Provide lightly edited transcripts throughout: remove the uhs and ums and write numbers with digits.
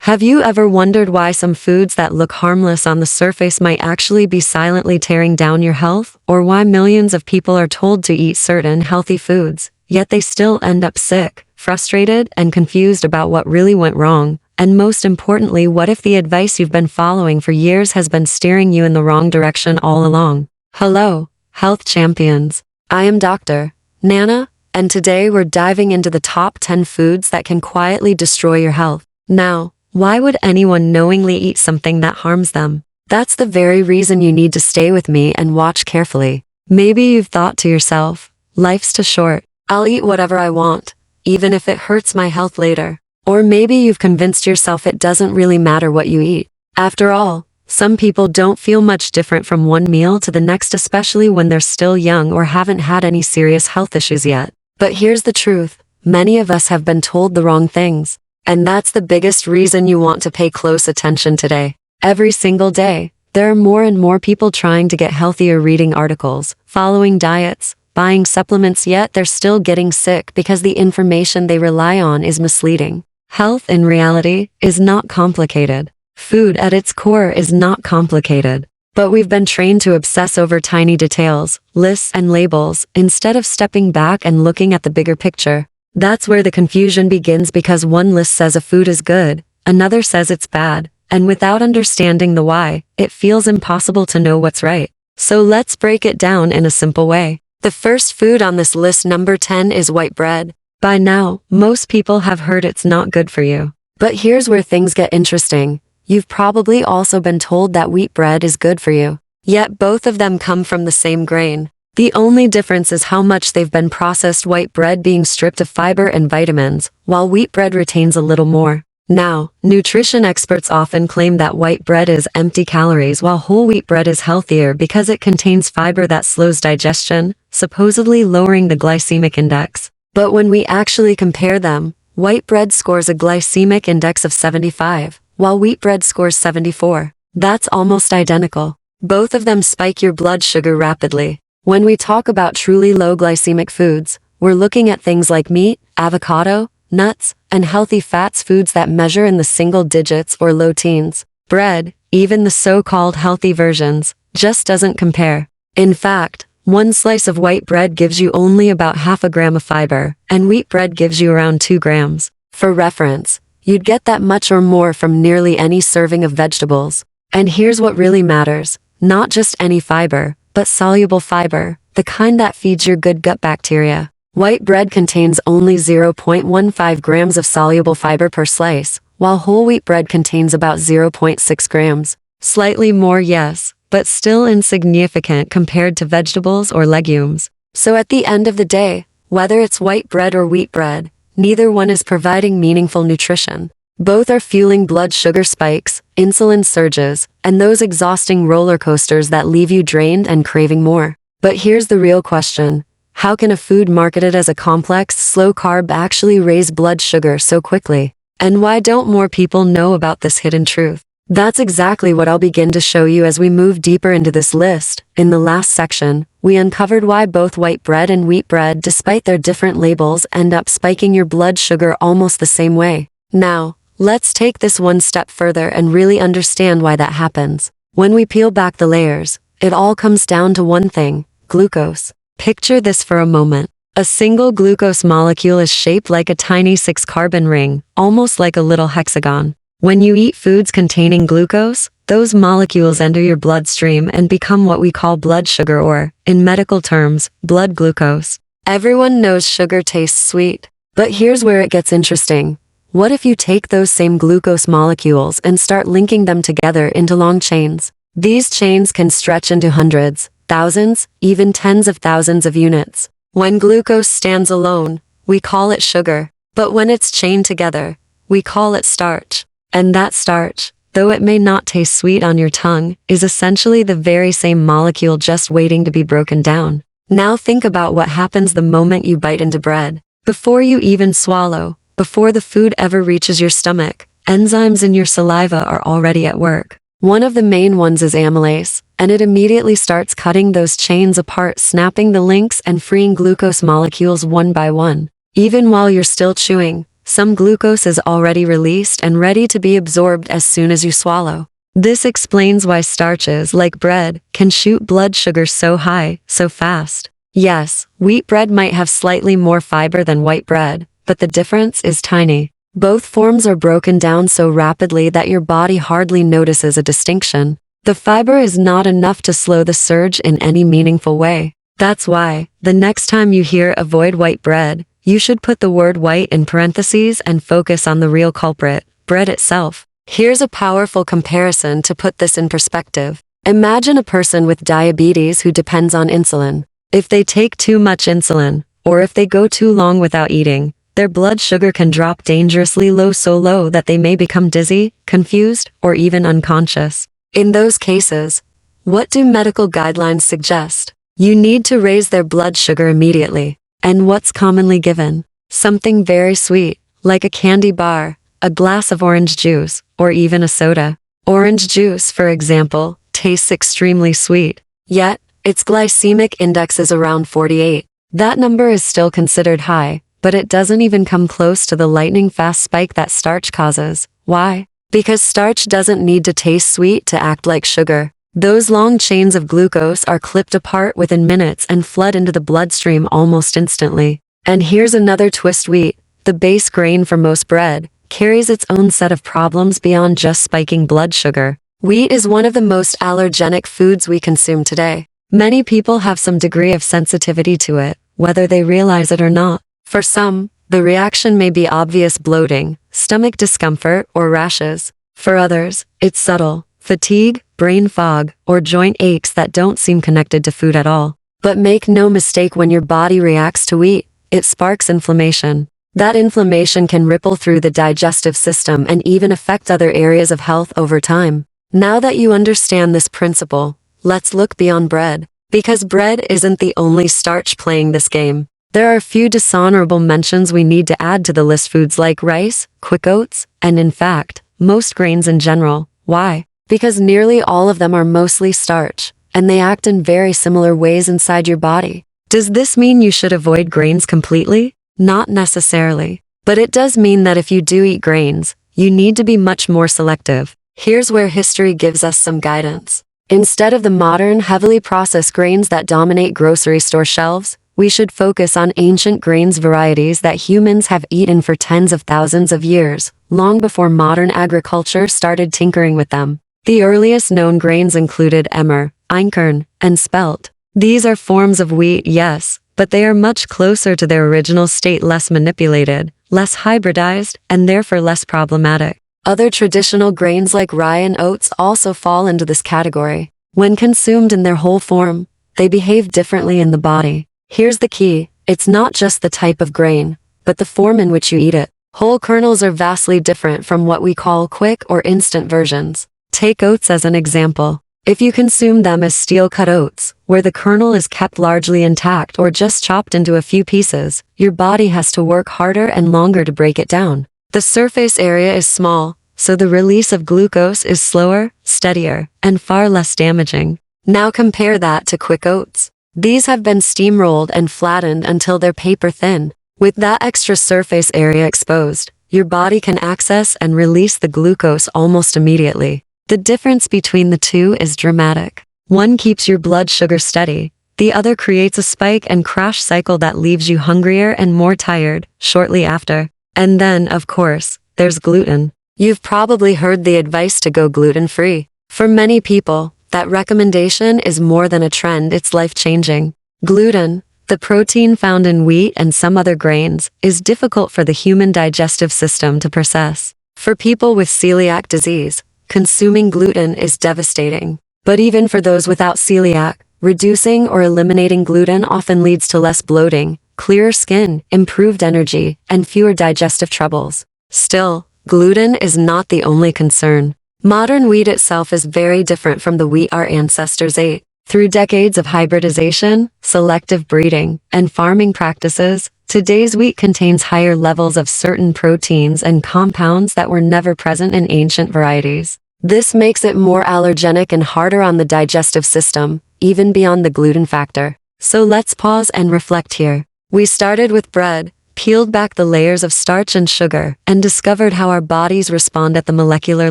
Have you ever wondered why some foods that look harmless on the surface might actually be silently tearing down your health, or why millions of people are told to eat certain healthy foods, yet they still end up sick, frustrated, and confused about what really went wrong? And most importantly, what if the advice you've been following for years has been steering you in the wrong direction all along? Hello, health champions. I am Dr. Nana, and today we're diving into the top 10 foods that can quietly destroy your health. Now, why would anyone knowingly eat something that harms them? That's the very reason you need to stay with me and watch carefully. Maybe you've thought to yourself, life's too short. I'll eat whatever I want, even if it hurts my health later. Or maybe you've convinced yourself it doesn't really matter what you eat. After all, some people don't feel much different from one meal to the next, especially when they're still young or haven't had any serious health issues yet. But here's the truth, many of us have been told the wrong things. And that's the biggest reason you want to pay close attention today. Every single day, there are more and more people trying to get healthier, reading articles, following diets, buying supplements, yet they're still getting sick because the information they rely on is misleading. Health in reality is not complicated. Food at its core is not complicated. But we've been trained to obsess over tiny details, lists, and labels, instead of stepping back and looking at the bigger picture. That's where the confusion begins, because one list says a food is good, another says it's bad, and without understanding the why, it feels impossible to know what's right. So let's break it down in a simple way. The first food on this list, number 10, is white bread. By now, most people have heard it's not good for you. But here's where things get interesting. You've probably also been told that wheat bread is good for you. Yet both of them come from the same grain. The only difference is how much they've been processed, white bread being stripped of fiber and vitamins, while wheat bread retains a little more. Now, nutrition experts often claim that white bread is empty calories while whole wheat bread is healthier because it contains fiber that slows digestion, supposedly lowering the glycemic index. But when we actually compare them, white bread scores a glycemic index of 75, while wheat bread scores 74. That's almost identical. Both of them spike your blood sugar rapidly. When we talk about truly low glycemic foods, we're looking at things like meat, avocado, nuts, and healthy fats, foods that measure in the single digits or low teens. Bread, even the so-called healthy versions, just doesn't compare. In fact, one slice of white bread gives you only about half a gram of fiber, and wheat bread gives you around 2 grams. For reference, you'd get that much or more from nearly any serving of vegetables. And here's what really matters, not just any fiber, but soluble fiber, the kind that feeds your good gut bacteria. White bread contains only 0.15 grams of soluble fiber per slice, while whole wheat bread contains about 0.6 grams. Slightly more, yes, but still insignificant compared to vegetables or legumes. So at the end of the day, whether it's white bread or wheat bread, neither one is providing meaningful nutrition. Both are fueling blood sugar spikes, insulin surges, and those exhausting roller coasters that leave you drained and craving more. But here's the real question. How can a food marketed as a complex, slow carb actually raise blood sugar so quickly? And why don't more people know about this hidden truth? That's exactly what I'll begin to show you as we move deeper into this list. In the last section, we uncovered why both white bread and wheat bread, despite their different labels, end up spiking your blood sugar almost the same way. Now, let's take this one step further and really understand why that happens. When we peel back the layers, it all comes down to one thing: glucose. Picture this for a moment. A single glucose molecule is shaped like a tiny 6-carbon ring, almost like a little hexagon. When you eat foods containing glucose, those molecules enter your bloodstream and become what we call blood sugar, or, in medical terms, blood glucose. Everyone knows sugar tastes sweet. But here's where it gets interesting. What if you take those same glucose molecules and start linking them together into long chains? These chains can stretch into hundreds, thousands, even tens of thousands of units. When glucose stands alone, we call it sugar. But when it's chained together, we call it starch. And that starch, though it may not taste sweet on your tongue, is essentially the very same molecule just waiting to be broken down. Now think about what happens the moment you bite into bread. Before you even swallow, before the food ever reaches your stomach, enzymes in your saliva are already at work. One of the main ones is amylase, and it immediately starts cutting those chains apart, snapping the links and freeing glucose molecules one by one. Even while you're still chewing, some glucose is already released and ready to be absorbed as soon as you swallow. This explains why starches, like bread, can shoot blood sugar so high, so fast. Yes, wheat bread might have slightly more fiber than white bread, but the difference is tiny. Both forms are broken down so rapidly that your body hardly notices a distinction. The fiber is not enough to slow the surge in any meaningful way. That's why, the next time you hear "avoid white bread," you should put the word white in parentheses and focus on the real culprit, bread itself. Here's a powerful comparison to put this in perspective. Imagine a person with diabetes who depends on insulin. If they take too much insulin, or if they go too long without eating, their blood sugar can drop dangerously low, so low that they may become dizzy, confused, or even unconscious. In those cases, what do medical guidelines suggest? You need to raise their blood sugar immediately. And what's commonly given? Something very sweet, like a candy bar, a glass of orange juice, or even a soda. Orange juice, for example, tastes extremely sweet. Yet, its glycemic index is around 48. That number is still considered high, but it doesn't even come close to the lightning-fast spike that starch causes. Why? Because starch doesn't need to taste sweet to act like sugar. Those long chains of glucose are clipped apart within minutes and flood into the bloodstream almost instantly. And here's another twist: wheat, the base grain for most bread, carries its own set of problems beyond just spiking blood sugar. Wheat is one of the most allergenic foods we consume today. Many people have some degree of sensitivity to it, whether they realize it or not. For some, the reaction may be obvious: bloating, stomach discomfort, or rashes. For others, it's subtle: fatigue, brain fog, or joint aches that don't seem connected to food at all. But make no mistake, when your body reacts to wheat, it sparks inflammation. That inflammation can ripple through the digestive system and even affect other areas of health over time. Now that you understand this principle, let's look beyond bread. Because bread isn't the only starch playing this game. There are a few dishonorable mentions we need to add to the list: foods like rice, quick oats, and in fact, most grains in general. Why? Because nearly all of them are mostly starch, and they act in very similar ways inside your body. Does this mean you should avoid grains completely? Not necessarily. But it does mean that if you do eat grains, you need to be much more selective. Here's where history gives us some guidance. Instead of the modern, heavily processed grains that dominate grocery store shelves, we should focus on ancient grains varieties that humans have eaten for tens of thousands of years, long before modern agriculture started tinkering with them. The earliest known grains included emmer, einkorn, and spelt. These are forms of wheat, yes, but they are much closer to their original state, less manipulated, less hybridized, and therefore less problematic. Other traditional grains like rye and oats also fall into this category. When consumed in their whole form, they behave differently in the body. Here's the key: it's not just the type of grain, but the form in which you eat it. Whole kernels are vastly different from what we call quick or instant versions. Take oats as an example. If you consume them as steel-cut oats, where the kernel is kept largely intact or just chopped into a few pieces, your body has to work harder and longer to break it down. The surface area is small, so the release of glucose is slower, steadier, and far less damaging. Now compare that to quick oats. These have been steamrolled and flattened until they're paper thin. With that extra surface area exposed, your body can access and release the glucose almost immediately. The difference between the two is dramatic. One keeps your blood sugar steady, the other creates a spike and crash cycle that leaves you hungrier and more tired shortly after. And then, of course, there's gluten. You've probably heard the advice to go gluten-free. For many people, that recommendation is more than a trend, it's life-changing. Gluten, the protein found in wheat and some other grains, is difficult for the human digestive system to process. For people with celiac disease, consuming gluten is devastating. But even for those without celiac, reducing or eliminating gluten often leads to less bloating, clearer skin, improved energy, and fewer digestive troubles. Still, gluten is not the only concern. Modern wheat itself is very different from the wheat our ancestors ate. Through decades of hybridization, selective breeding, and farming practices, today's wheat contains higher levels of certain proteins and compounds that were never present in ancient varieties. This makes it more allergenic and harder on the digestive system, even beyond the gluten factor. So let's pause and reflect here. We started with bread, peeled back the layers of starch and sugar, and discovered how our bodies respond at the molecular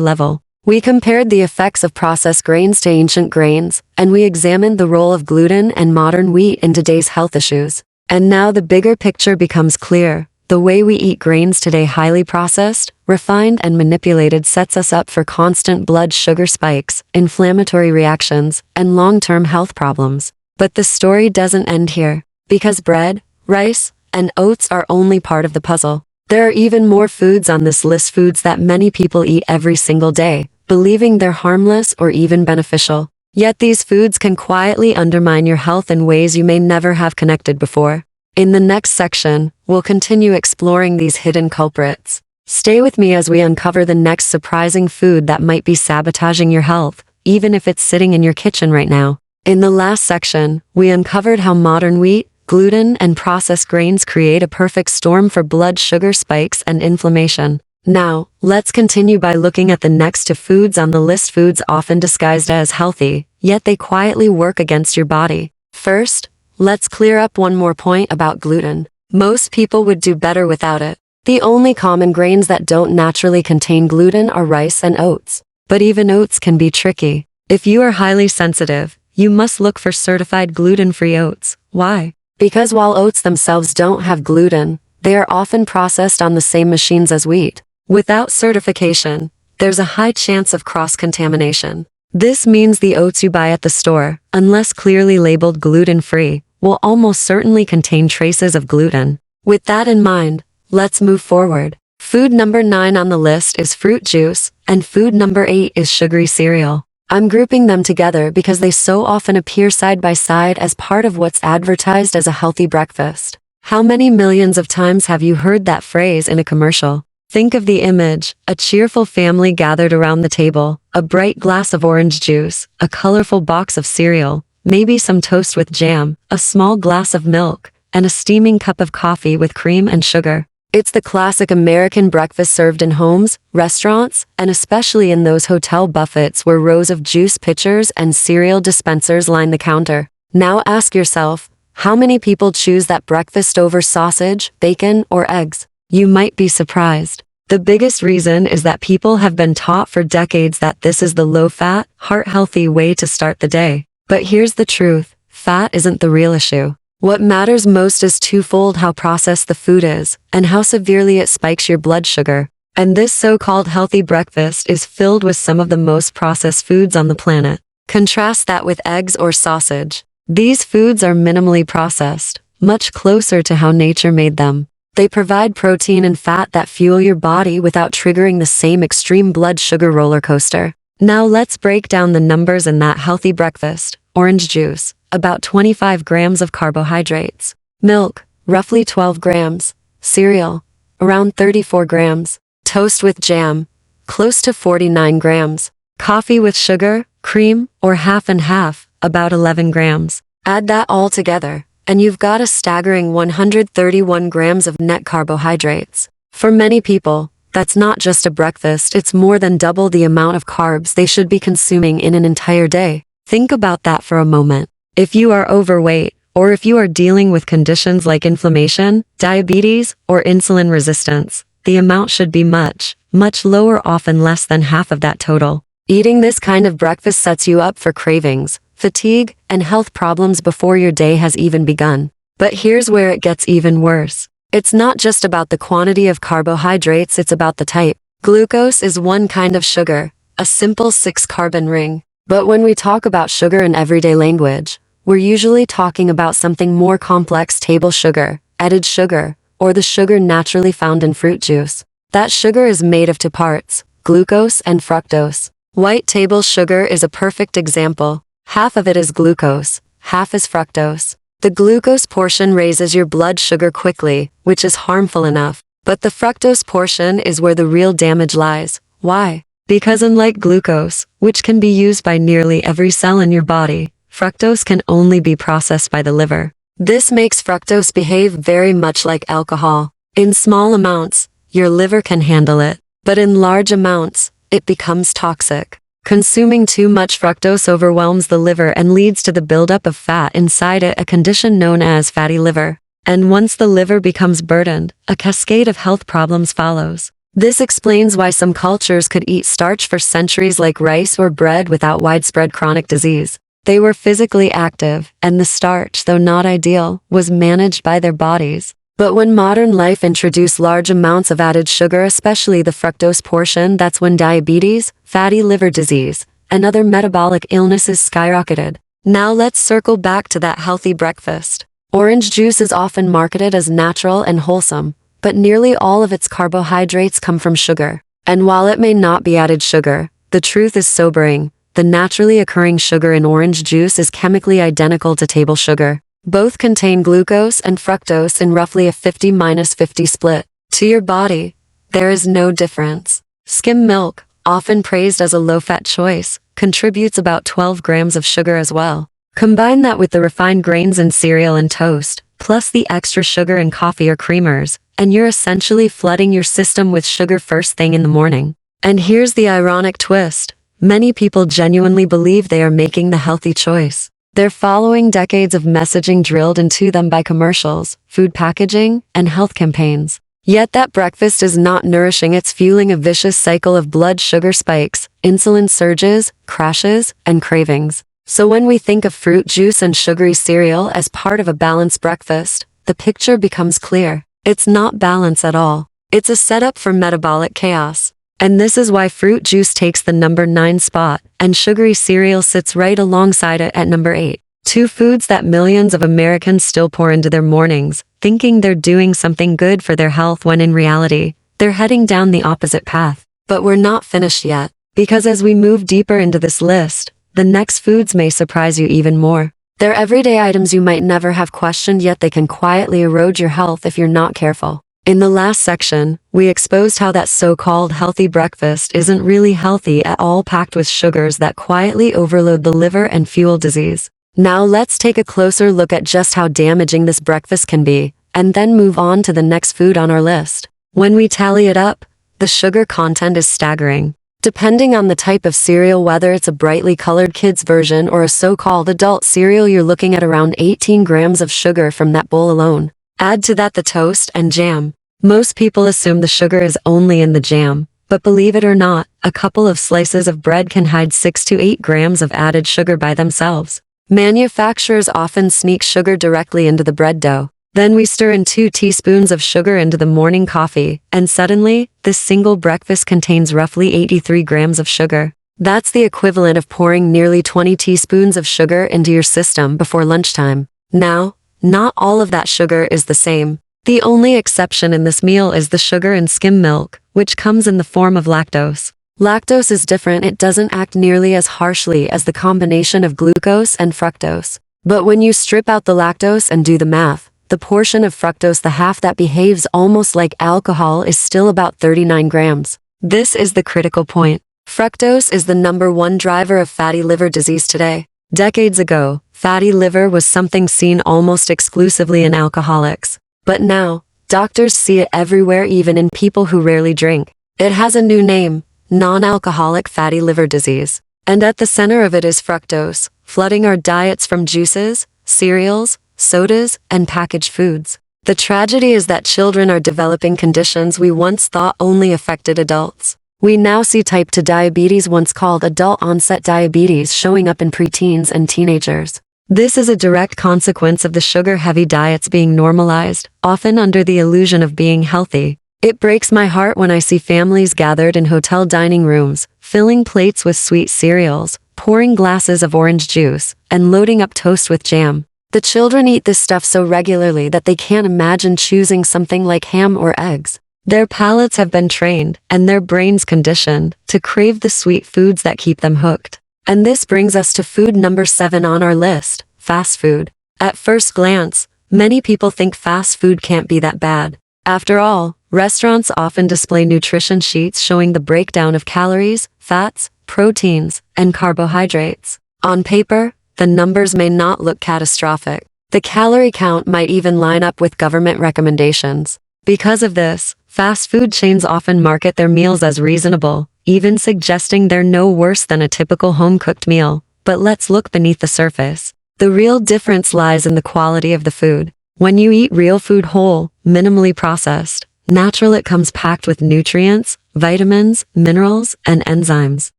level. We compared the effects of processed grains to ancient grains, and we examined the role of gluten and modern wheat in today's health issues. And now the bigger picture becomes clear. The way we eat grains today, highly processed, refined, and manipulated, sets us up for constant blood sugar spikes, inflammatory reactions, and long-term health problems. But the story doesn't end here, because bread, rice, and oats are only part of the puzzle. There are even more foods on this list, foods that many people eat every single day, believing they're harmless or even beneficial. Yet these foods can quietly undermine your health in ways you may never have connected before. In the next section, we'll continue exploring these hidden culprits. Stay with me as we uncover the next surprising food that might be sabotaging your health, even if it's sitting in your kitchen right now. In the last section, we uncovered how modern wheat, gluten, and processed grains create a perfect storm for blood sugar spikes and inflammation. Now, let's continue by looking at the next two foods on the list, foods often disguised as healthy, yet they quietly work against your body. First, let's clear up one more point about gluten. Most people would do better without it. The only common grains that don't naturally contain gluten are rice and oats. But even oats can be tricky. If you are highly sensitive, you must look for certified gluten-free oats. Why? Because while oats themselves don't have gluten, they are often processed on the same machines as wheat. Without certification, there's a high chance of cross-contamination. This means the oats you buy at the store, unless clearly labeled gluten-free, will almost certainly contain traces of gluten. With that in mind, let's move forward. Food number 9 on the list is fruit juice, and food number 8 is sugary cereal. I'm grouping them together because they so often appear side by side as part of what's advertised as a healthy breakfast. How many millions of times have you heard that phrase in a commercial? Think of the image: a cheerful family gathered around the table, a bright glass of orange juice, a colorful box of cereal, maybe some toast with jam, a small glass of milk, and a steaming cup of coffee with cream and sugar. It's the classic American breakfast served in homes, restaurants, and especially in those hotel buffets where rows of juice pitchers and cereal dispensers line the counter. Now ask yourself, how many people choose that breakfast over sausage, bacon, or eggs? You might be surprised. The biggest reason is that people have been taught for decades that this is the low-fat, heart-healthy way to start the day. But here's the truth: fat isn't the real issue. What matters most is twofold: how processed the food is, and how severely it spikes your blood sugar. And this so-called healthy breakfast is filled with some of the most processed foods on the planet. Contrast that with eggs or sausage. These foods are minimally processed, much closer to how nature made them. They provide protein and fat that fuel your body without triggering the same extreme blood sugar roller coaster. Now let's break down the numbers in that healthy breakfast. Orange juice, about 25 grams of carbohydrates. Milk, roughly 12 grams. Cereal, around 34 grams. Toast with jam, close to 49 grams. Coffee with sugar, cream, or half and half, about 11 grams. Add that all together, and you've got a staggering 131 grams of net carbohydrates. For many people, that's not just a breakfast, it's more than double the amount of carbs they should be consuming in an entire day. Think about that for a moment. If you are overweight, or if you are dealing with conditions like inflammation, diabetes, or insulin resistance, the amount should be much, much lower, often less than half of that total. Eating this kind of breakfast sets you up for cravings, fatigue, and health problems before your day has even begun. But here's where it gets even worse. It's not just about the quantity of carbohydrates, it's about the type. Glucose is one kind of sugar, a simple 6-carbon ring. But when we talk about sugar in everyday language, we're usually talking about something more complex: table sugar, added sugar, or the sugar naturally found in fruit juice. That sugar is made of two parts: glucose and fructose. White table sugar is a perfect example. Half of it is glucose, half is fructose. The glucose portion raises your blood sugar quickly, which is harmful enough. But the fructose portion is where the real damage lies. Why? Because unlike glucose, which can be used by nearly every cell in your body, fructose can only be processed by the liver. This makes fructose behave very much like alcohol. In small amounts, your liver can handle it, but in large amounts, it becomes toxic. Consuming too much fructose overwhelms the liver and leads to the buildup of fat inside it, a condition known as fatty liver. And once the liver becomes burdened, a cascade of health problems follows. This explains why some cultures could eat starch for centuries like rice or bread without widespread chronic disease. They were physically active, and the starch, though not ideal, was managed by their bodies. But when modern life introduced large amounts of added sugar, especially the fructose portion, that's when diabetes, fatty liver disease, and other metabolic illnesses skyrocketed. Now let's circle back to that healthy breakfast. Orange juice is often marketed as natural and wholesome, but nearly all of its carbohydrates come from sugar. And while it may not be added sugar, the truth is sobering. The naturally occurring sugar in orange juice is chemically identical to table sugar. Both contain glucose and fructose in roughly a 50-50 split. To your body, there is no difference. Skim milk, often praised as a low-fat choice, contributes about 12 grams of sugar as well. Combine that with the refined grains in cereal and toast, plus the extra sugar in coffee or creamers, and you're essentially flooding your system with sugar first thing in the morning. And here's the ironic twist. Many people genuinely believe they are making the healthy choice. They're following decades of messaging drilled into them by commercials, food packaging, and health campaigns. Yet that breakfast is not nourishing, it's fueling a vicious cycle of blood sugar spikes, insulin surges, crashes, and cravings. So when we think of fruit juice and sugary cereal as part of a balanced breakfast, the picture becomes clear. It's not balance at all. It's a setup for metabolic chaos. And this is why fruit juice takes the number 9 spot, and sugary cereal sits right alongside it at number 8. Two foods that millions of Americans still pour into their mornings, thinking they're doing something good for their health when in reality, they're heading down the opposite path. But we're not finished yet, because as we move deeper into this list, the next foods may surprise you even more. They're everyday items you might never have questioned, yet they can quietly erode your health if you're not careful. In the last section, we exposed how that so-called healthy breakfast isn't really healthy at all, packed with sugars that quietly overload the liver and fuel disease. Now let's take a closer look at just how damaging this breakfast can be, and then move on to the next food on our list. When we tally it up, the sugar content is staggering. Depending on the type of cereal, whether it's a brightly colored kids version or a so-called adult cereal, you're looking at around 18 grams of sugar from that bowl alone. Add to that the toast and jam. Most people assume the sugar is only in the jam, but believe it or not, a couple of slices of bread can hide 6 to 8 grams of added sugar by themselves. Manufacturers often sneak sugar directly into the bread dough. Then we stir in 2 teaspoons of sugar into the morning coffee, and suddenly, this single breakfast contains roughly 83 grams of sugar. That's the equivalent of pouring nearly 20 teaspoons of sugar into your system before lunchtime. Now, not all of that sugar is the same. The only exception in this meal is the sugar in skim milk, which comes in the form of lactose. Lactose is different. It doesn't act nearly as harshly as the combination of glucose and fructose. But when you strip out the lactose and do the math, the portion of fructose, the half that behaves almost like alcohol, is still about 39 grams. This is the critical point. Fructose is the number 1 driver of fatty liver disease today. Decades ago, fatty liver was something seen almost exclusively in alcoholics. But now, doctors see it everywhere, even in people who rarely drink. It has a new name: non-alcoholic fatty liver disease. And at the center of it is fructose, flooding our diets from juices, cereals, sodas, and packaged foods. The tragedy is that children are developing conditions we once thought only affected adults. We now see type 2 diabetes, once called adult-onset diabetes, showing up in preteens and teenagers. This is a direct consequence of the sugar-heavy diets being normalized, often under the illusion of being healthy. It breaks my heart when I see families gathered in hotel dining rooms, filling plates with sweet cereals, pouring glasses of orange juice, and loading up toast with jam. The children eat this stuff so regularly that they can't imagine choosing something like ham or eggs. Their palates have been trained, and their brains conditioned, to crave the sweet foods that keep them hooked. And this brings us to food number 7 on our list: fast food. At first glance, many people think fast food can't be that bad. After all, restaurants often display nutrition sheets showing the breakdown of calories, fats, proteins, and carbohydrates. On paper, the numbers may not look catastrophic. The calorie count might even line up with government recommendations. Because of this, fast food chains often market their meals as reasonable, even suggesting they're no worse than a typical home-cooked meal. But let's look beneath the surface. The real difference lies in the quality of the food. When you eat real food whole, minimally processed, natural, it comes packed with nutrients, vitamins, minerals, and enzymes.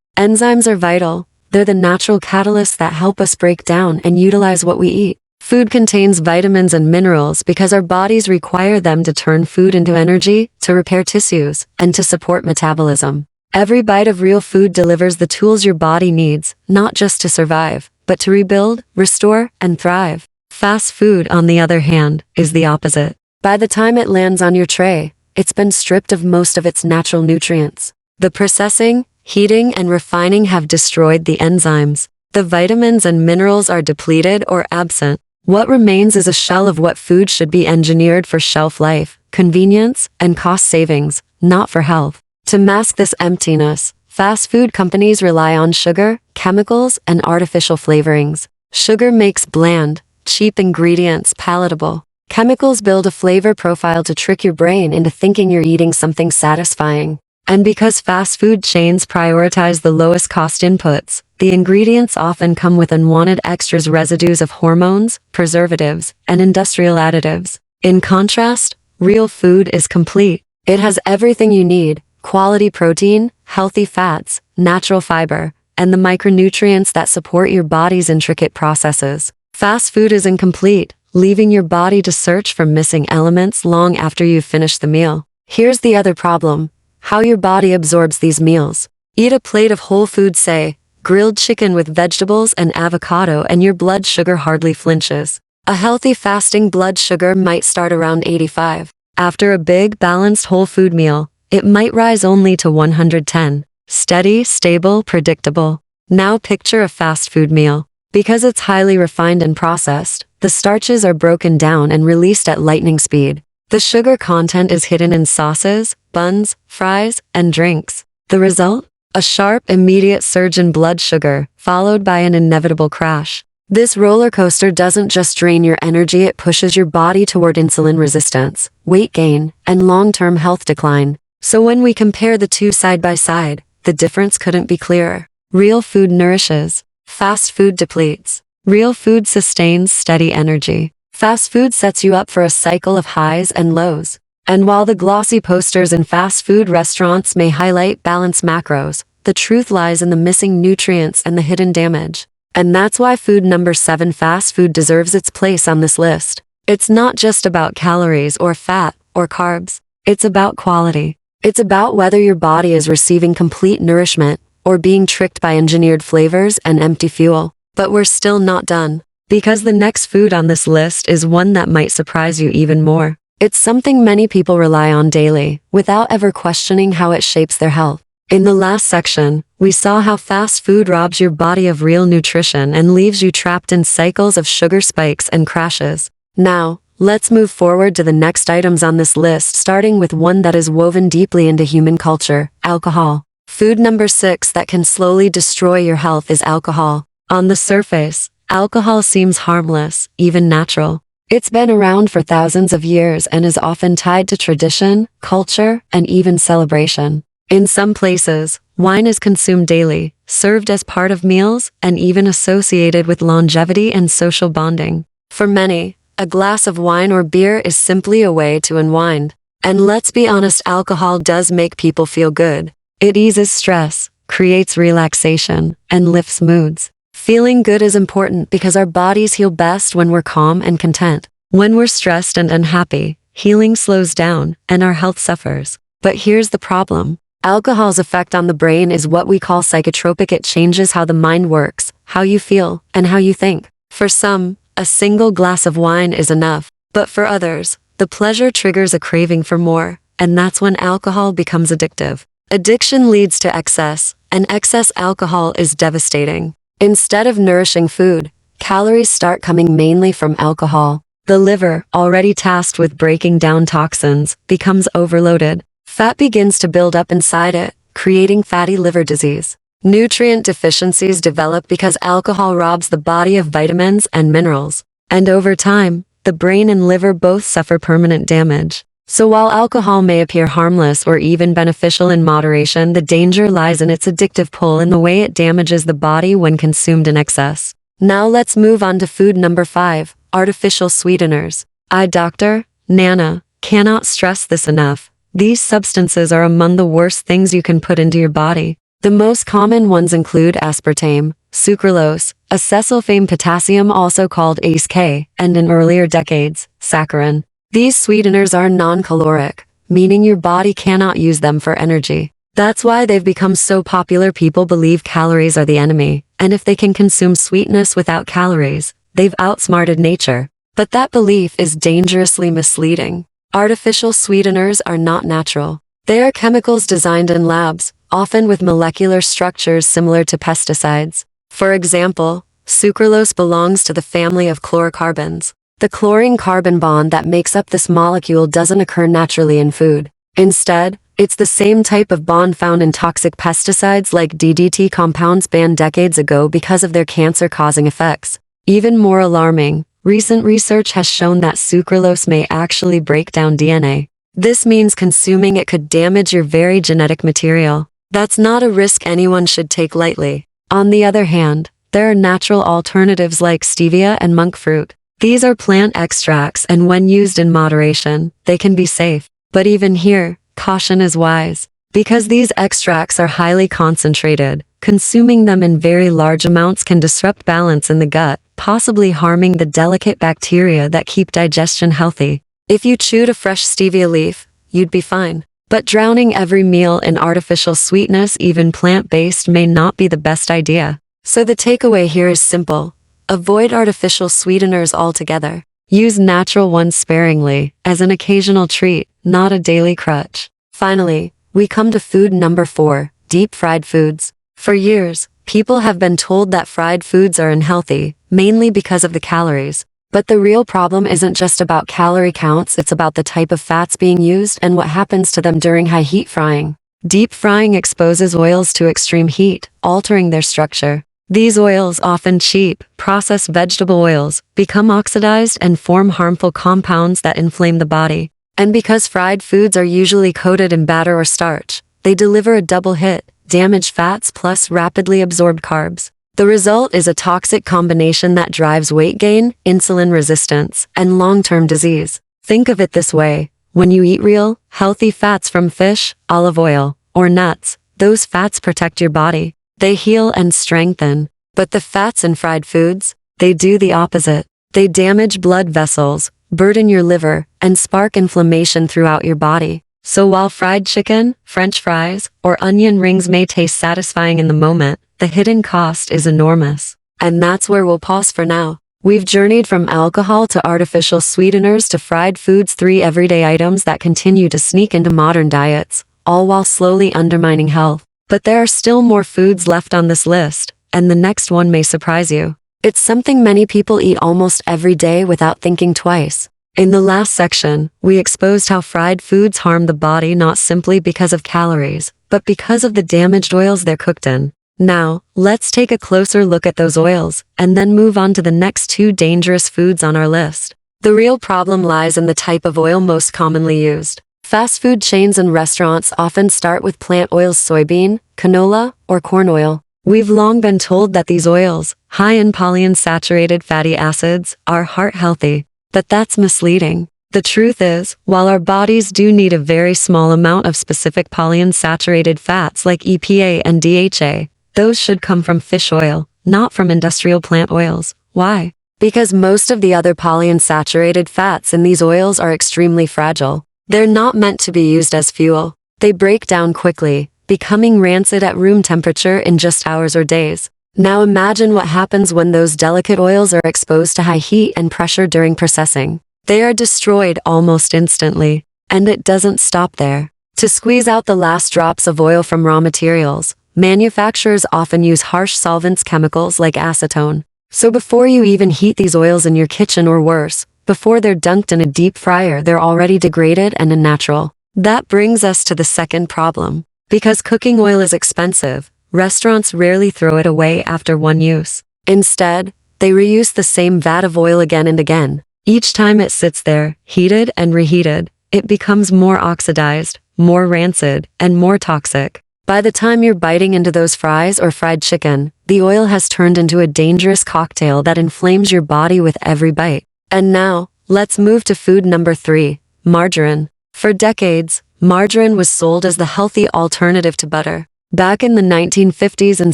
Enzymes are vital. They're the natural catalysts that help us break down and utilize what we eat. Food contains vitamins and minerals because our bodies require them to turn food into energy, to repair tissues, and to support metabolism. Every bite of real food delivers the tools your body needs, not just to survive, but to rebuild, restore, and thrive. Fast food, on the other hand, is the opposite. By the time it lands on your tray, it's been stripped of most of its natural nutrients. The processing, heating, and refining have destroyed the enzymes. The vitamins and minerals are depleted or absent. What remains is a shell of what food should be engineered for shelf life, convenience, and cost savings, not for health. To mask this emptiness, fast food companies rely on sugar, chemicals, and artificial flavorings. Sugar makes bland, cheap ingredients palatable. Chemicals build a flavor profile to trick your brain into thinking you're eating something satisfying. And because fast food chains prioritize the lowest cost inputs, the ingredients often come with unwanted extras, residues of hormones, preservatives, and industrial additives. In contrast, real food is complete. It has everything you need: quality protein, healthy fats, natural fiber, and the micronutrients that support your body's intricate processes. Fast food is incomplete, leaving your body to search for missing elements long after you've finished the meal. Here's the other problem: how your body absorbs these meals. Eat a plate of whole food, say, grilled chicken with vegetables and avocado, and your blood sugar hardly flinches. A healthy fasting blood sugar might start around 85. After a big, balanced whole food meal, it might rise only to 110. Steady, stable, predictable. Now picture a fast food meal. Because it's highly refined and processed, the starches are broken down and released at lightning speed. The sugar content is hidden in sauces, buns, fries, and drinks. The result? A sharp, immediate surge in blood sugar, followed by an inevitable crash. This roller coaster doesn't just drain your energy, it pushes your body toward insulin resistance, weight gain, and long-term health decline. So when we compare the two side by side, the difference couldn't be clearer. Real food nourishes. Fast food depletes. Real food sustains steady energy. Fast food sets you up for a cycle of highs and lows. And while the glossy posters in fast food restaurants may highlight balanced macros, the truth lies in the missing nutrients and the hidden damage. And that's why food number 7, fast food, deserves its place on this list. It's not just about calories or fat or carbs. It's about quality. It's about whether your body is receiving complete nourishment or being tricked by engineered flavors and empty fuel. But we're still not done. Because the next food on this list is one that might surprise you even more. It's something many people rely on daily, without ever questioning how it shapes their health. In the last section, we saw how fast food robs your body of real nutrition and leaves you trapped in cycles of sugar spikes and crashes. Now, let's move forward to the next items on this list, starting with one that is woven deeply into human culture: alcohol. Food number 6 that can slowly destroy your health is alcohol. On the surface, alcohol seems harmless, even natural. It's been around for thousands of years and is often tied to tradition, culture, and even celebration. In some places, wine is consumed daily, served as part of meals, and even associated with longevity and social bonding. For many, a glass of wine or beer is simply a way to unwind. And let's be honest, alcohol does make people feel good. It eases stress, creates relaxation, and lifts moods. Feeling good is important because our bodies heal best when we're calm and content. When we're stressed and unhappy, healing slows down and our health suffers. But here's the problem. Alcohol's effect on the brain is what we call psychotropic. It changes how the mind works, how you feel, and how you think. For some, a single glass of wine is enough. But for others, the pleasure triggers a craving for more, and that's when alcohol becomes addictive. Addiction leads to excess, and excess alcohol is devastating. Instead of nourishing food, calories start coming mainly from alcohol. The liver, already tasked with breaking down toxins, becomes overloaded. Fat begins to build up inside it, creating fatty liver disease. Nutrient deficiencies develop because alcohol robs the body of vitamins and minerals. And over time, the brain and liver both suffer permanent damage. So while alcohol may appear harmless or even beneficial in moderation, the danger lies in its addictive pull and the way it damages the body when consumed in excess. Now let's move on to food number 5, artificial sweeteners. Eye doctor, Nana, cannot stress this enough. These substances are among the worst things you can put into your body. The most common ones include aspartame, sucralose, acesulfame potassium also called ACE-K, and in earlier decades, saccharin. These sweeteners are non-caloric, meaning your body cannot use them for energy. That's why they've become so popular. People believe calories are the enemy, and if they can consume sweetness without calories, they've outsmarted nature. But that belief is dangerously misleading. Artificial sweeteners are not natural. They are chemicals designed in labs, often with molecular structures similar to pesticides. For example, sucralose belongs to the family of chlorocarbons. The chlorine-carbon bond that makes up this molecule doesn't occur naturally in food. Instead, it's the same type of bond found in toxic pesticides like DDT compounds banned decades ago because of their cancer-causing effects. Even more alarming, recent research has shown that sucralose may actually break down DNA. This means consuming it could damage your very genetic material. That's not a risk anyone should take lightly. On the other hand, there are natural alternatives like stevia and monk fruit. These are plant extracts, and when used in moderation, they can be safe. But even here, caution is wise. Because these extracts are highly concentrated, consuming them in very large amounts can disrupt balance in the gut, possibly harming the delicate bacteria that keep digestion healthy. If you chewed a fresh stevia leaf, you'd be fine. But drowning every meal in artificial sweetness, even plant-based, may not be the best idea. So the takeaway here is simple. Avoid artificial sweeteners altogether. Use natural ones sparingly, as an occasional treat, not a daily crutch. Finally, we come to food number 4, deep-fried foods. For years, people have been told that fried foods are unhealthy, mainly because of the calories. But the real problem isn't just about calorie counts, it's about the type of fats being used and what happens to them during high-heat frying. Deep frying exposes oils to extreme heat, altering their structure. These oils, often cheap, processed vegetable oils, become oxidized and form harmful compounds that inflame the body. And because fried foods are usually coated in batter or starch, they deliver a double hit, damaged fats plus rapidly absorbed carbs. The result is a toxic combination that drives weight gain, insulin resistance, and long-term disease. Think of it this way. When you eat real, healthy fats from fish, olive oil, or nuts, those fats protect your body. They heal and strengthen. But the fats in fried foods, they do the opposite. They damage blood vessels, burden your liver, and spark inflammation throughout your body. So while fried chicken, French fries, or onion rings may taste satisfying in the moment, the hidden cost is enormous. And that's where we'll pause for now. We've journeyed from alcohol to artificial sweeteners to fried foods, 3 everyday items that continue to sneak into modern diets, all while slowly undermining health. But there are still more foods left on this list, and the next one may surprise you. It's something many people eat almost every day without thinking twice. In the last section, we exposed how fried foods harm the body not simply because of calories, but because of the damaged oils they're cooked in. Now, let's take a closer look at those oils, and then move on to the next 2 dangerous foods on our list. The real problem lies in the type of oil most commonly used. Fast food chains and restaurants often start with plant oils, soybean, canola, or corn oil. We've long been told that these oils, high in polyunsaturated fatty acids, are heart-healthy. But that's misleading. The truth is, while our bodies do need a very small amount of specific polyunsaturated fats like EPA and DHA, those should come from fish oil, not from industrial plant oils. Why? Because most of the other polyunsaturated fats in these oils are extremely fragile. They're not meant to be used as fuel. They break down quickly, becoming rancid at room temperature in just hours or days. Now imagine what happens when those delicate oils are exposed to high heat and pressure during processing. They are destroyed almost instantly. And it doesn't stop there. To squeeze out the last drops of oil from raw materials, manufacturers often use harsh solvents, chemicals like acetone. So before you even heat these oils in your kitchen, or worse, before they're dunked in a deep fryer, they're already degraded and unnatural. That brings us to the second problem. Because cooking oil is expensive, restaurants rarely throw it away after one use. Instead, they reuse the same vat of oil again and again. Each time it sits there, heated and reheated, it becomes more oxidized, more rancid, and more toxic. By the time you're biting into those fries or fried chicken, the oil has turned into a dangerous cocktail that inflames your body with every bite. And now, Let's move to food number 3, margarine. For decades, margarine was sold as the healthy alternative to butter. Back in the 1950s and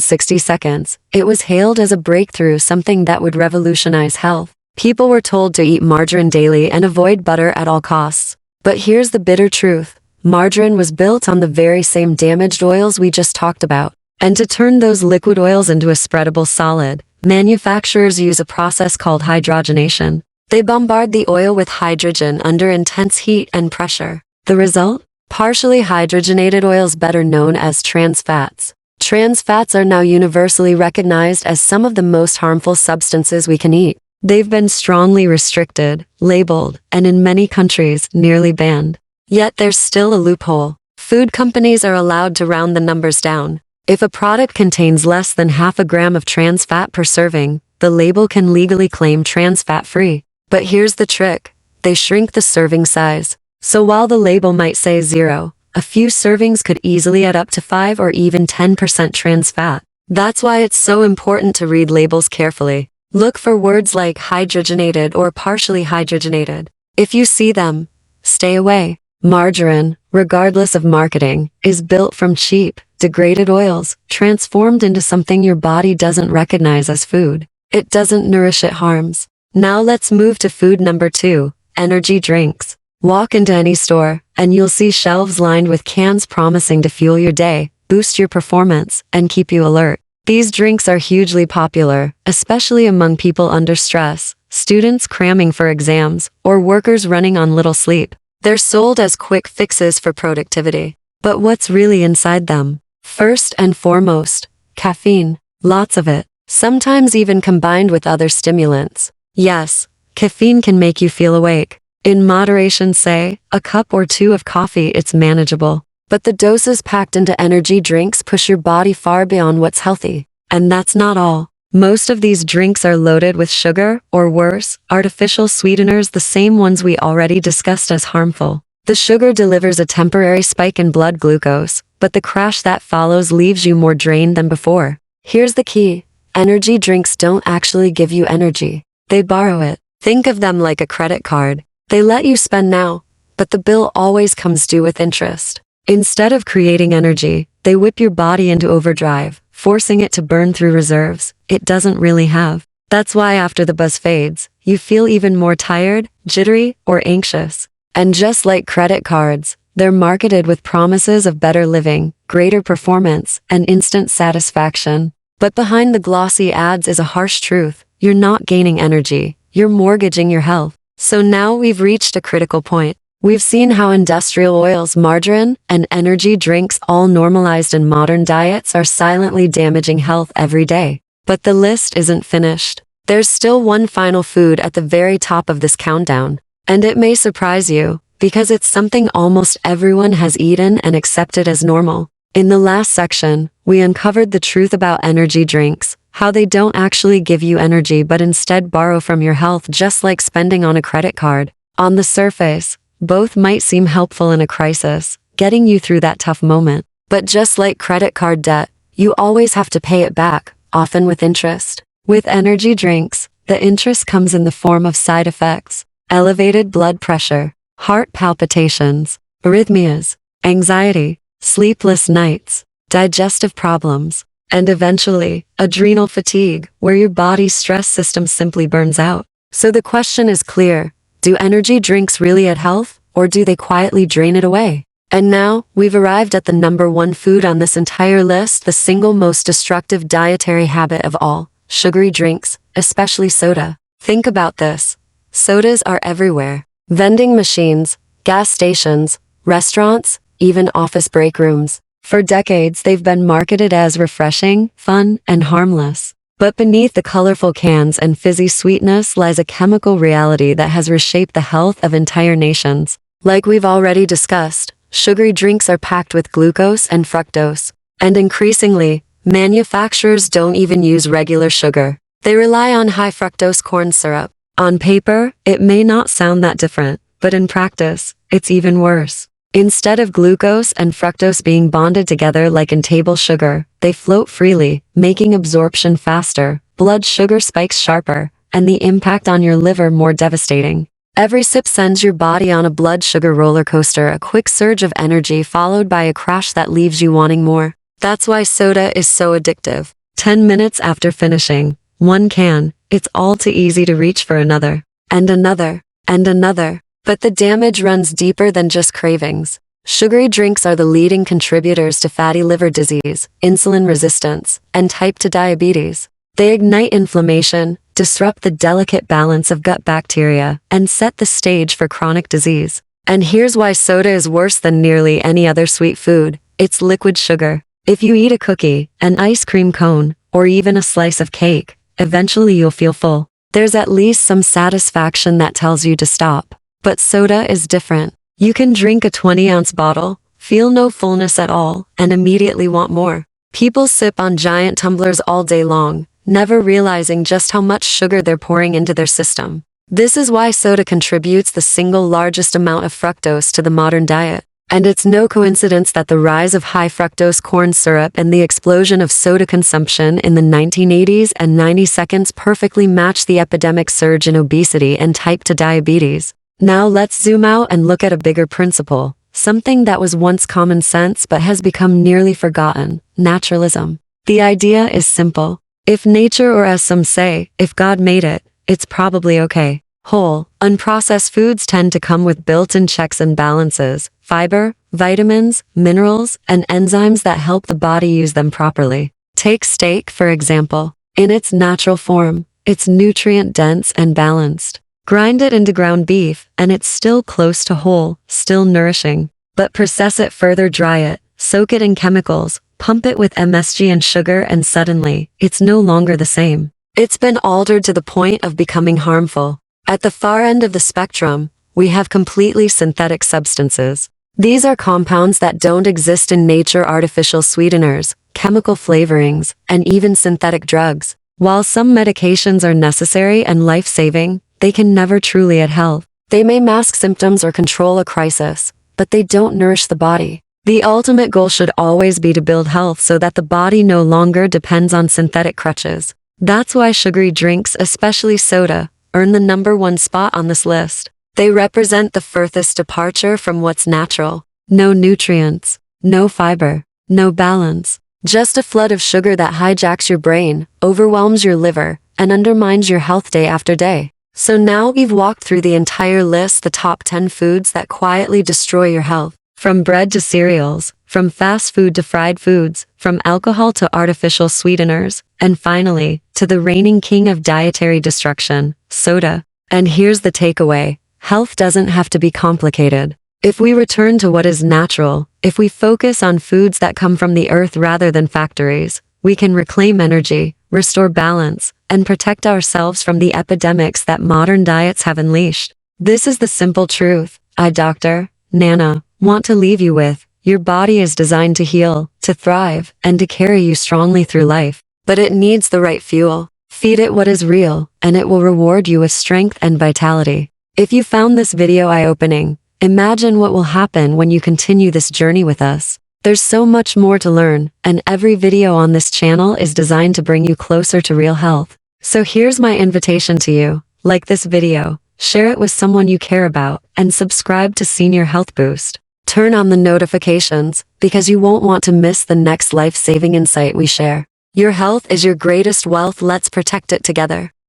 60s, it was hailed as a breakthrough, something that would revolutionize health. People were told to eat margarine daily and avoid butter at all costs. But here's the bitter truth. Margarine was built on the very same damaged oils we just talked about. And to turn those liquid oils into a spreadable solid, manufacturers use a process called hydrogenation. They bombard the oil with hydrogen under intense heat and pressure. The result? Partially hydrogenated oils, better known as trans fats. Trans fats are now universally recognized as some of the most harmful substances we can eat. They've been strongly restricted, labeled, and in many countries, nearly banned. Yet there's still a loophole. Food companies are allowed to round the numbers down. If a product contains less than half a gram of trans fat per serving, the label can legally claim trans fat free. But here's the trick. They shrink the serving size. So while the label might say 0, a few servings could easily add up to 5 or even 10% trans fat. That's why it's so important to read labels carefully. Look for words like hydrogenated or partially hydrogenated. If you see them, stay away. Margarine, regardless of marketing, is built from cheap, degraded oils, transformed into something your body doesn't recognize as food. It doesn't nourish, it harms. Now let's move to food number 2, energy drinks. Walk into any store, and you'll see shelves lined with cans promising to fuel your day, boost your performance, and keep you alert. These drinks are hugely popular, especially among people under stress, students cramming for exams, or workers running on little sleep. They're sold as quick fixes for productivity. But what's really inside them? First and foremost, caffeine. Lots of it, sometimes even combined with other stimulants. Yes, caffeine can make you feel awake. In moderation, say, a cup or 2 of coffee, it's manageable. But the doses packed into energy drinks push your body far beyond what's healthy. And that's not all. Most of these drinks are loaded with sugar, or worse, artificial sweeteners, the same ones we already discussed as harmful. The sugar delivers a temporary spike in blood glucose, but the crash that follows leaves you more drained than before. Here's the key. Energy drinks don't actually give you energy. They borrow it. Think of them like a credit card. They let you spend now, but the bill always comes due with interest. Instead of creating energy, they whip your body into overdrive, forcing it to burn through reserves it doesn't really have. That's why after the buzz fades, you feel even more tired, jittery, or anxious. And just like credit cards, they're marketed with promises of better living, greater performance, and instant satisfaction. But behind the glossy ads is a harsh truth. You're not gaining energy, you're mortgaging your health. So now we've reached a critical point. We've seen how industrial oils, margarine, and energy drinks, all normalized in modern diets, are silently damaging health every day. But the list isn't finished. There's still one final food at the very top of this countdown. And it may surprise you, because it's something almost everyone has eaten and accepted as normal. In the last section, we uncovered the truth about energy drinks, how they don't actually give you energy but instead borrow from your health, just like spending on a credit card. On the surface, both might seem helpful in a crisis, getting you through that tough moment. But just like credit card debt, you always have to pay it back, often with interest. With energy drinks, the interest comes in the form of side effects: elevated blood pressure, heart palpitations, arrhythmias, anxiety, sleepless nights, digestive problems, and eventually, adrenal fatigue, where your body's stress system simply burns out. So the question is clear. Do energy drinks really add health, or do they quietly drain it away? And now, we've arrived at the number 1 food on this entire list, the single most destructive dietary habit of all: sugary drinks, especially soda. Think about this. Sodas are everywhere. Vending machines, gas stations, restaurants, even office break rooms. For decades, they've been marketed as refreshing, fun, and harmless. But beneath the colorful cans and fizzy sweetness lies a chemical reality that has reshaped the health of entire nations. Like we've already discussed, sugary drinks are packed with glucose and fructose. And increasingly, manufacturers don't even use regular sugar. They rely on high fructose corn syrup. On paper, it may not sound that different, but in practice, it's even worse. Instead of glucose and fructose being bonded together like in table sugar, they float freely, making absorption faster, blood sugar spikes sharper, and the impact on your liver more devastating. Every sip sends your body on a blood sugar roller coaster, a quick surge of energy followed by a crash that leaves you wanting more. That's why soda is so addictive. 10 minutes after finishing one can, it's all too easy to reach for another, and another, and another. But the damage runs deeper than just cravings. Sugary drinks are the leading contributors to fatty liver disease, insulin resistance, and type 2 diabetes. They ignite inflammation, disrupt the delicate balance of gut bacteria, and set the stage for chronic disease. And here's why soda is worse than nearly any other sweet food. It's liquid sugar. If you eat a cookie, an ice cream cone, or even a slice of cake, eventually you'll feel full. There's at least some satisfaction that tells you to stop. But soda is different. You can drink a 20-ounce bottle, feel no fullness at all, and immediately want more. People sip on giant tumblers all day long, never realizing just how much sugar they're pouring into their system. This is why soda contributes the single largest amount of fructose to the modern diet. And it's no coincidence that the rise of high fructose corn syrup and the explosion of soda consumption in the 1980s and 90s perfectly match the epidemic surge in obesity and type 2 diabetes. Now let's zoom out and look at a bigger principle, something that was once common sense but has become nearly forgotten: naturalism. The idea is simple. If nature, or as some say, if God made it, it's probably okay. Whole, unprocessed foods tend to come with built-in checks and balances: fiber, vitamins, minerals, and enzymes that help the body use them properly. Take steak, for example. In its natural form, it's nutrient-dense and balanced. Grind it into ground beef, and it's still close to whole, still nourishing. But process it further, dry it, soak it in chemicals, pump it with MSG and sugar, and suddenly, it's no longer the same. It's been altered to the point of becoming harmful. At the far end of the spectrum, we have completely synthetic substances. These are compounds that don't exist in nature: artificial sweeteners, chemical flavorings, and even synthetic drugs. While some medications are necessary and life-saving, they can never truly add health. They may mask symptoms or control a crisis, but they don't nourish the body. The ultimate goal should always be to build health so that the body no longer depends on synthetic crutches. That's why sugary drinks, especially soda, earn the #1 spot on this list. They represent the furthest departure from what's natural. No nutrients, no fiber, no balance. Just a flood of sugar that hijacks your brain, overwhelms your liver, and undermines your health day after day. So now we've walked through the entire list, the top 10 foods that quietly destroy your health. From bread to cereals, from fast food to fried foods, from alcohol to artificial sweeteners, and finally, to the reigning king of dietary destruction, soda. And here's the takeaway: health doesn't have to be complicated. If we return to what is natural, if we focus on foods that come from the earth rather than factories, we can reclaim energy, restore balance, and protect ourselves from the epidemics that modern diets have unleashed. This is the simple truth I, Dr. Nana, want to leave you with. Your body is designed to heal, to thrive, and to carry you strongly through life. But it needs the right fuel. Feed it what is real, and it will reward you with strength and vitality. If you found this video eye-opening, imagine what will happen when you continue this journey with us. There's so much more to learn, and every video on this channel is designed to bring you closer to real health. So here's my invitation to you: like this video, share it with someone you care about, and subscribe to Senior Health Boost. Turn on the notifications, because you won't want to miss the next life-saving insight we share. Your health is your greatest wealth. Let's protect it together.